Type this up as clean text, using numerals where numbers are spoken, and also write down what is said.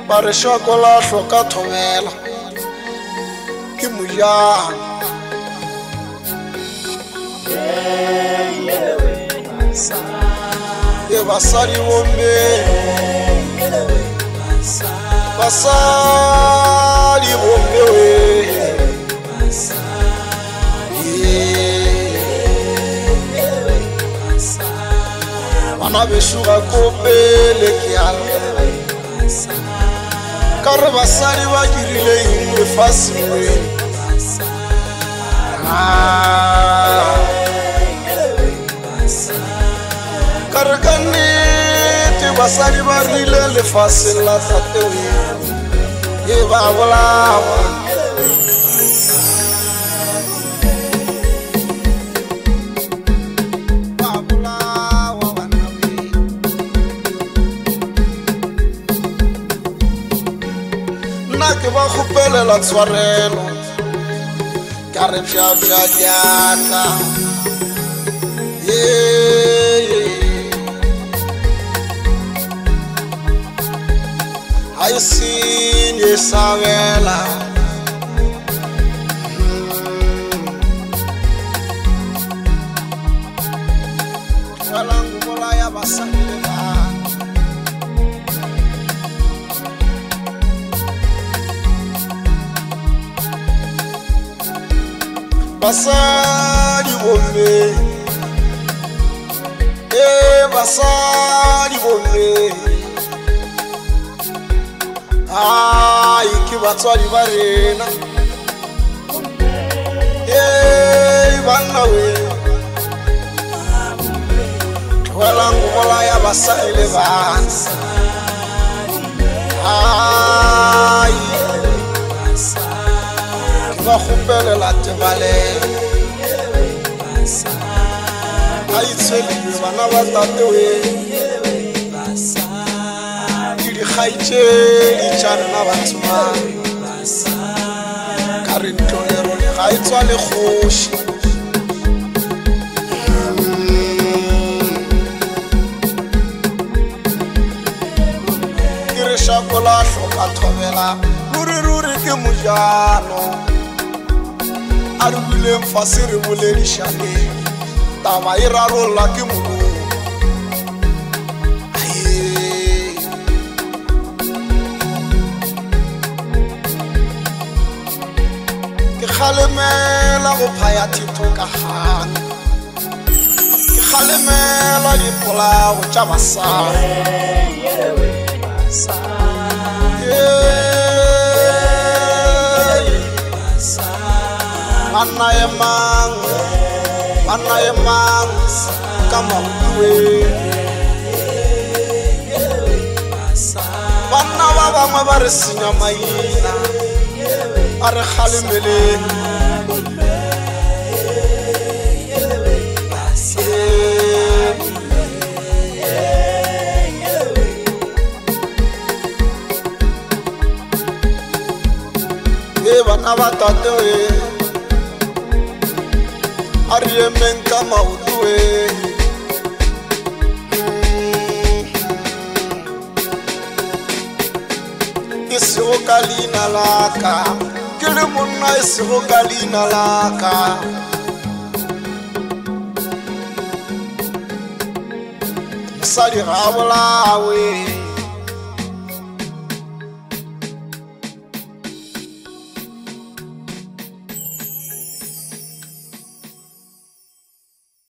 ba re shoko la hloka thobela ke mojana ye basadi bombe basadi bombe we bana beshuga kopele ke ala ka re basadi ba dirile eng lefatsheng ka re ka nnete basadi ba rile lefatsheng la tatewe ye ba bolawa ke ba kgopelela tshwarelo ka re pša diatla ha e senye sabela walangu bolaya basadi le bana basadi bombe basadi bombe ai ke batswadi ba rena banna we walangu bolaya basadi le bana ai ba kgopelela tebale a itshwelile bana ba tatewe ke dikgaitšedi tša rena batsomane ka re ntlolero ga e tswa le kgoši ke re shako la hloka thobela ruri ke mojano a re buleng fase re boledišaneng taba e rarolla ke molong ke kgalemela go phaya thetho ka gana ke kgalemela dipolago tša basadi banna ye mang ka mautwe banna ba bangwe ba re senya maina a re kgalemeleng bana ba tatewe a re emeng ka mautwe ke sego ka leina laka ke le monna e sego ka leina laka mosadi ga bolawe